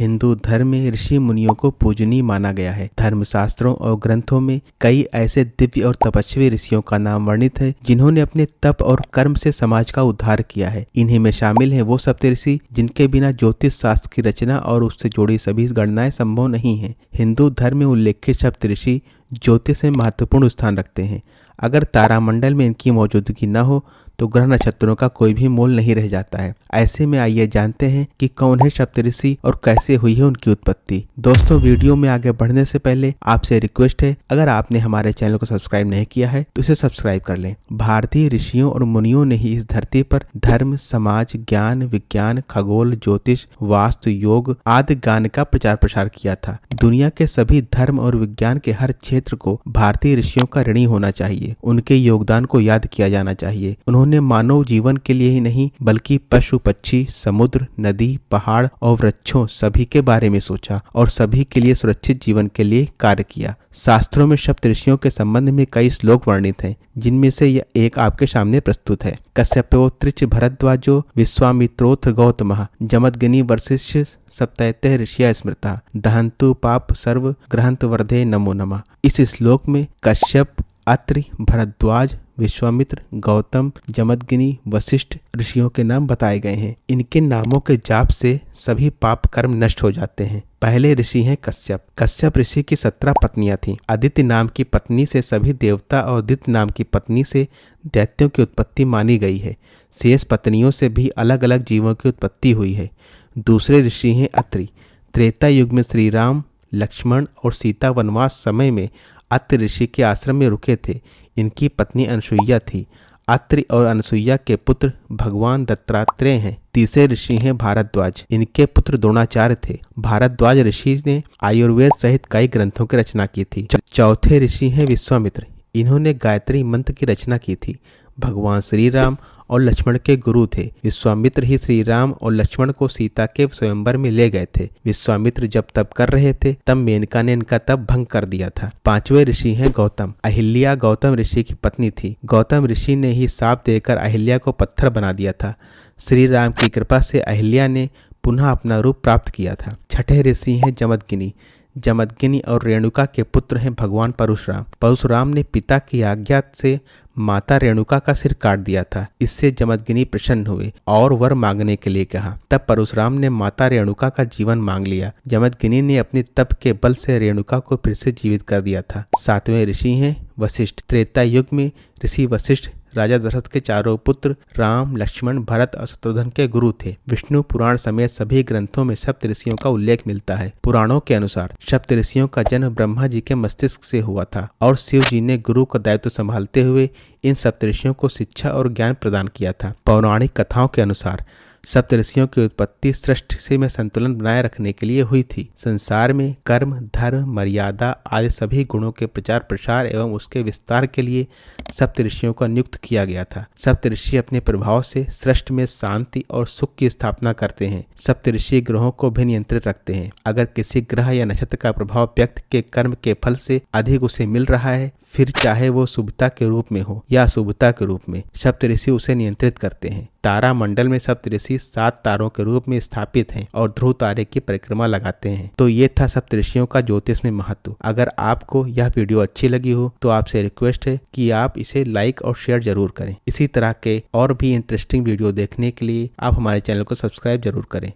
हिंदू धर्म में ऋषि मुनियों को पूजनीय माना गया है। धर्मशास्त्रों और ग्रंथों में कई ऐसे दिव्य और तपस्वी ऋषियों का नाम वर्णित है जिन्होंने अपने तप और कर्म से समाज का उद्धार किया है। इन्हीं में शामिल हैं वो सप्तऋषि जिनके बिना ज्योतिष शास्त्र की रचना और उससे जुड़ी सभी गणनाएं संभव नहीं है। हिंदू धर्म में उल्लेखित सप्तऋषि ज्योतिष में महत्वपूर्ण स्थान रखते हैं। अगर तारामंडल में इनकी मौजूदगी न हो तो ग्रह नक्षत्रों का कोई भी मोल नहीं रह जाता है। ऐसे में आइए जानते हैं कि कौन है सप्तऋषि और कैसे हुई है उनकी उत्पत्ति। दोस्तों, वीडियो में आगे बढ़ने से पहले आपसे रिक्वेस्ट है, अगर आपने हमारे चैनल को सब्सक्राइब नहीं किया है तो इसे सब्सक्राइब कर लें। भारतीय ऋषियों और मुनियों ने ही इस धरती पर धर्म, समाज, ज्ञान, विज्ञान, खगोल, ज्योतिष, वास्तु, योग आदि ज्ञान का प्रचार प्रसार किया था। दुनिया के सभी धर्म और विज्ञान के हर क्षेत्र को भारतीय ऋषियों का ऋणी होना चाहिए। उनके योगदान को याद किया जाना चाहिए। उन्होंने मानव जीवन के लिए ही नहीं बल्कि पशु, पक्षी, समुद्र, नदी, पहाड़ और वृक्षों सभी के बारे में सोचा और सभी के लिए सुरक्षित जीवन के लिए कार्य किया। शास्त्रों में सप्तऋषियों के संबंध में कई श्लोक वर्णित हैं, जिनमें से यह एक आपके सामने प्रस्तुत है। कश्यपोत्रिच भरद्वाजो विश्वामित्रोत्र गौतमः जमदग्नि वशिष्ठ सप्तैते ऋषिया स्मृता दहन्तु पाप सर्व ग्रहंत वर्धे नमो नमः। इस श्लोक में कश्यप, अत्रि, भरद्वाज, विश्वामित्र, गौतम, जमदग्नि, वशिष्ठ ऋषियों के नाम बताए गए हैं। इनके नामों के जाप से सभी पाप कर्म नष्ट हो जाते हैं। पहले ऋषि हैं कश्यप। कश्यप ऋषि की 17 पत्नियां थीं। अदिति नाम की पत्नी से सभी देवता और दिति नाम की पत्नी से दैत्यों की उत्पत्ति मानी गई है। शेष पत्नियों से भी अलग अलग जीवों की उत्पत्ति हुई है। दूसरे ऋषि हैं अत्रि। त्रेता युग में श्री राम, लक्ष्मण और सीता वनवास समय में अत्रि ऋषि के आश्रम में रुके थे। इनकी पत्नी अनसुईया थी। अत्रि और अनसुईया के पुत्र भगवान दत्तात्रेय हैं। तीसरे ऋषि हैं भारद्वाज। इनके पुत्र द्रोणाचार्य थे। भारद्वाज ऋषि ने आयुर्वेद सहित कई ग्रंथों की रचना की थी। चौथे ऋषि हैं विश्वामित्र। इन्होंने गायत्री मंत्र की रचना की थी। भगवान श्री राम और लक्ष्मण के गुरु थे। विश्वामित्र ही श्री राम और लक्ष्मण को सीता के स्वयंवर में ले गए थे। विश्वामित्र जब तप कर रहे थे तब मेनका ने इनका तप भंग कर दिया था। पांचवें ऋषि हैं गौतम। अहिल्या गौतम ऋषि की पत्नी थी। गौतम ऋषि ने ही शाप देकर अहिल्या को पत्थर बना दिया था। श्री राम की कृपा से अहिल्या ने पुनः अपना रूप प्राप्त किया था। छठे ऋषि हैं जमदग्नि। जमदग्नि और रेणुका के पुत्र हैं भगवान परशुराम। परशुराम ने पिता की आज्ञा से माता रेणुका का सिर काट दिया था। इससे जमदग्नि प्रसन्न हुए और वर मांगने के लिए कहा। तब परशुराम ने माता रेणुका का जीवन मांग लिया। जमदग्नि ने अपने तप के बल से रेणुका को फिर से जीवित कर दिया था। सातवें ऋषि हैं वशिष्ठ। त्रेता युग में ऋषि वशिष्ठ राजा दशरथ के चारों पुत्र राम, लक्ष्मण, भरत और शत्रुघ्न के गुरु थे। विष्णु पुराण समेत सभी ग्रंथों में सप्त ऋषियों का उल्लेख मिलता है। पुराणों के अनुसार सप्त ऋषियों का जन्म ब्रह्मा जी के मस्तिष्क से हुआ था और शिव जी ने गुरु का दायित्व संभालते हुए इन सप्तऋषियों को शिक्षा और ज्ञान प्रदान किया था। पौराणिक कथाओं के अनुसार सप्तऋषियों की उत्पत्ति सृष्टि में संतुलन बनाए रखने के लिए हुई थी। संसार में कर्म, धर्म, मर्यादा आदि सभी गुणों के प्रचार प्रसार एवं उसके विस्तार के लिए सप्तऋषियों को नियुक्त किया गया था। सप्तऋषि अपने प्रभाव से सृष्टि में शांति और सुख की स्थापना करते हैं। सप्तऋषि ग्रहों को भी नियंत्रित रखते हैं। अगर किसी ग्रह या नक्षत्र का प्रभाव व्यक्ति के कर्म के फल से अधिक उसे मिल रहा है, फिर चाहे वो शुभता के रूप में हो या अशुभता के रूप में, सप्तऋषि उसे नियंत्रित करते हैं। तारामंडल में सप्तऋषि 7 तारों के रूप में स्थापित हैं और ध्रुव तारे की परिक्रमा लगाते हैं। तो ये था सप्तऋषियों का ज्योतिष में महत्व। अगर आपको यह वीडियो अच्छी लगी हो तो आपसे रिक्वेस्ट है कि आप इसे लाइक और शेयर जरूर करें। इसी तरह के और भी इंटरेस्टिंग वीडियो देखने के लिए आप हमारे चैनल को सब्सक्राइब जरूर करें।